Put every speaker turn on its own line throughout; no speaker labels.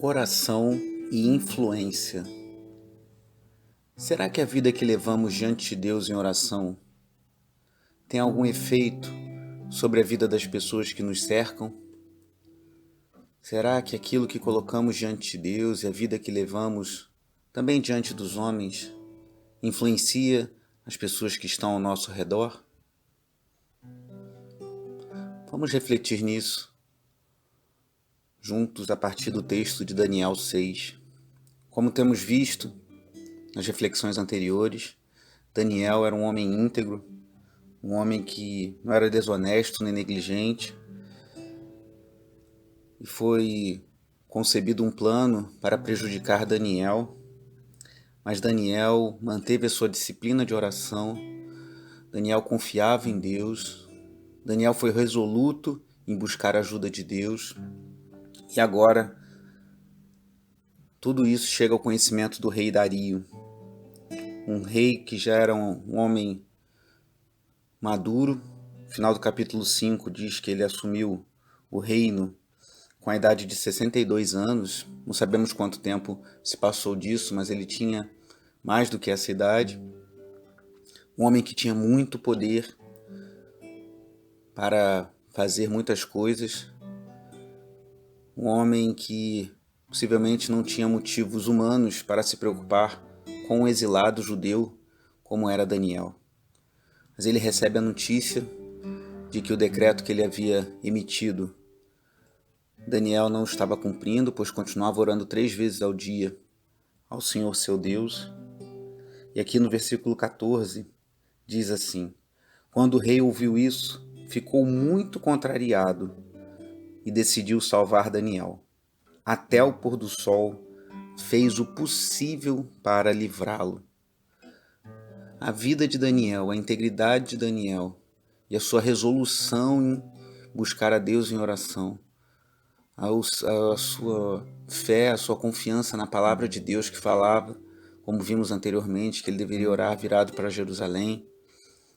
Oração e influência. Será que a vida que levamos diante de Deus em oração tem algum efeito sobre a vida das pessoas que nos cercam? Será que aquilo que colocamos diante de Deus e a vida que levamos também diante dos homens influencia as pessoas que estão ao nosso redor? Vamos refletir nisso juntos a partir do texto de Daniel 6. Como temos visto nas reflexões anteriores, Daniel era um homem íntegro, um homem que não era desonesto nem negligente, e foi concebido um plano para prejudicar Daniel, mas Daniel manteve a sua disciplina de oração, Daniel confiava em Deus, Daniel foi resoluto em buscar a ajuda de Deus, e agora tudo isso chega ao conhecimento do rei Dario, um rei que já era um homem maduro. No final do capítulo 5 diz que ele assumiu o reino com a idade de 62 anos. Não sabemos quanto tempo se passou disso, mas ele tinha mais do que essa idade. Um homem que tinha muito poder para fazer muitas coisas. Um homem que possivelmente não tinha motivos humanos para se preocupar com um exilado judeu como era Daniel. Mas ele recebe a notícia de que o decreto que ele havia emitido, Daniel não estava cumprindo, pois continuava orando 3 vezes ao dia ao Senhor seu Deus. E aqui no versículo 14 diz assim: quando o rei ouviu isso, ficou muito contrariado e decidiu salvar Daniel. Até o pôr do sol fez o possível para livrá-lo. A vida de Daniel, a integridade de Daniel e a sua resolução em buscar a Deus em oração, a sua fé, a sua confiança na palavra de Deus que falava, como vimos anteriormente, que ele deveria orar virado para Jerusalém,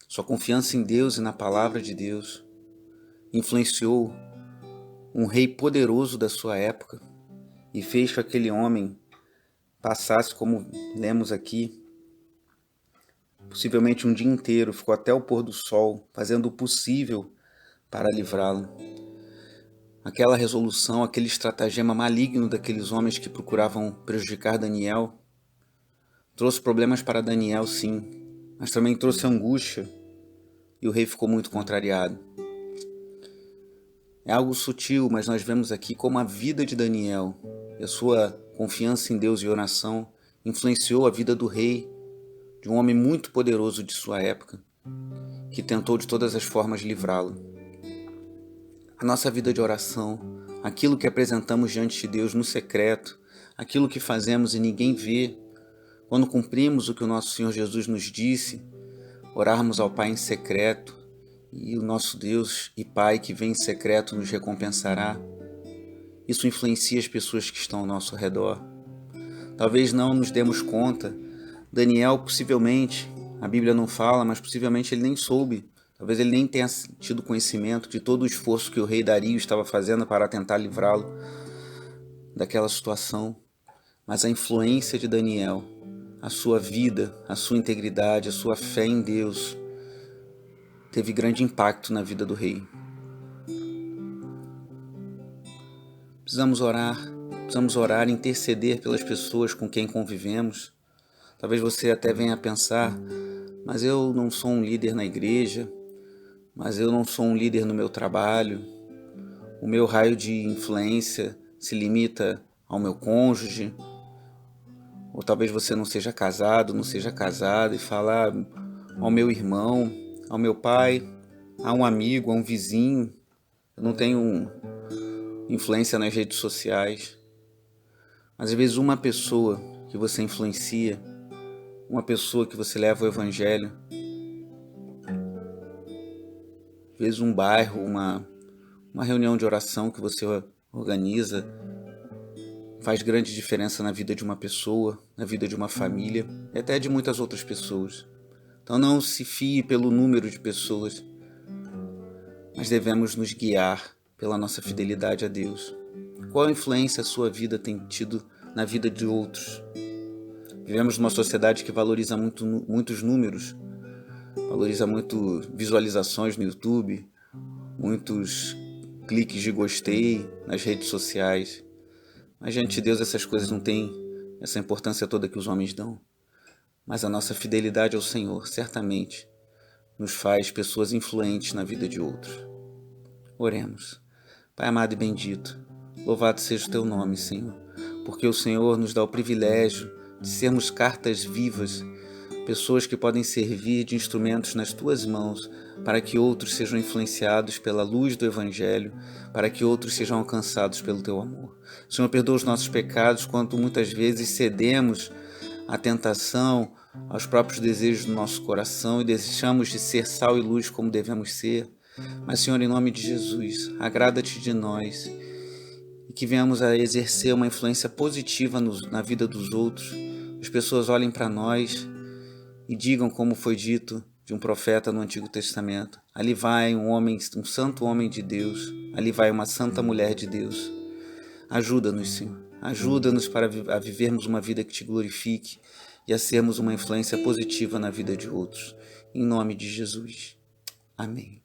sua confiança em Deus e na palavra de Deus influenciou um rei poderoso da sua época e fez que aquele homem passasse, como lemos aqui, possivelmente um dia inteiro, ficou até o pôr do sol, fazendo o possível para livrá-lo. Aquela resolução, aquele estratagema maligno daqueles homens que procuravam prejudicar Daniel, trouxe problemas para Daniel, sim, mas também trouxe angústia, e o rei ficou muito contrariado. É algo sutil, mas nós vemos aqui como a vida de Daniel e a sua confiança em Deus e oração influenciou a vida do rei, de um homem muito poderoso de sua época, que tentou de todas as formas livrá-lo. A nossa vida de oração, aquilo que apresentamos diante de Deus no secreto, aquilo que fazemos e ninguém vê, quando cumprimos o que o nosso Senhor Jesus nos disse, orarmos ao Pai em secreto, e o nosso Deus e Pai que vem em secreto nos recompensará. Isso influencia as pessoas que estão ao nosso redor. Talvez não nos demos conta. Daniel, possivelmente, a Bíblia não fala, mas possivelmente ele nem soube. Talvez ele nem tenha tido conhecimento de todo o esforço que o rei Dario estava fazendo para tentar livrá-lo daquela situação. Mas a influência de Daniel, a sua vida, a sua integridade, a sua fé em Deus, teve grande impacto na vida do rei. Precisamos orar e interceder pelas pessoas com quem convivemos. Talvez você até venha a pensar, mas eu não sou um líder na igreja, mas eu não sou um líder no meu trabalho, o meu raio de influência se limita ao meu cônjuge, ou talvez você não seja casado, não seja casada, e falar ao meu irmão, ao meu pai, a um amigo, a um vizinho. Eu não tenho influência nas redes sociais, mas às vezes uma pessoa que você influencia, uma pessoa que você leva o evangelho, às vezes um bairro, uma reunião de oração que você organiza, faz grande diferença na vida de uma pessoa, na vida de uma família e até de muitas outras pessoas. Então não se fie pelo número de pessoas, mas devemos nos guiar pela nossa fidelidade a Deus. Qual influência a sua vida tem tido na vida de outros? Vivemos numa sociedade que valoriza muitos números, valoriza muito visualizações no YouTube, muitos cliques de gostei nas redes sociais. Mas diante de Deus essas coisas não têm essa importância toda que os homens dão. Mas a nossa fidelidade ao Senhor certamente nos faz pessoas influentes na vida de outros. Oremos. Pai amado e bendito, louvado seja o teu nome, Senhor, porque o Senhor nos dá o privilégio de sermos cartas vivas, pessoas que podem servir de instrumentos nas tuas mãos para que outros sejam influenciados pela luz do Evangelho, para que outros sejam alcançados pelo teu amor. Senhor, perdoa os nossos pecados quanto muitas vezes cedemos à tentação, aos próprios desejos do nosso coração e deixamos de ser sal e luz como devemos ser. Mas, Senhor, em nome de Jesus, agrada-te de nós e que venhamos a exercer uma influência positiva na vida dos outros. As pessoas olhem para nós e digam, como foi dito de um profeta no Antigo Testamento: ali vai um santo homem de Deus, ali vai uma santa mulher de Deus. Ajuda-nos, Senhor, ajuda-nos a vivermos uma vida que te glorifique e a sermos uma influência positiva na vida de outros. Em nome de Jesus. Amém.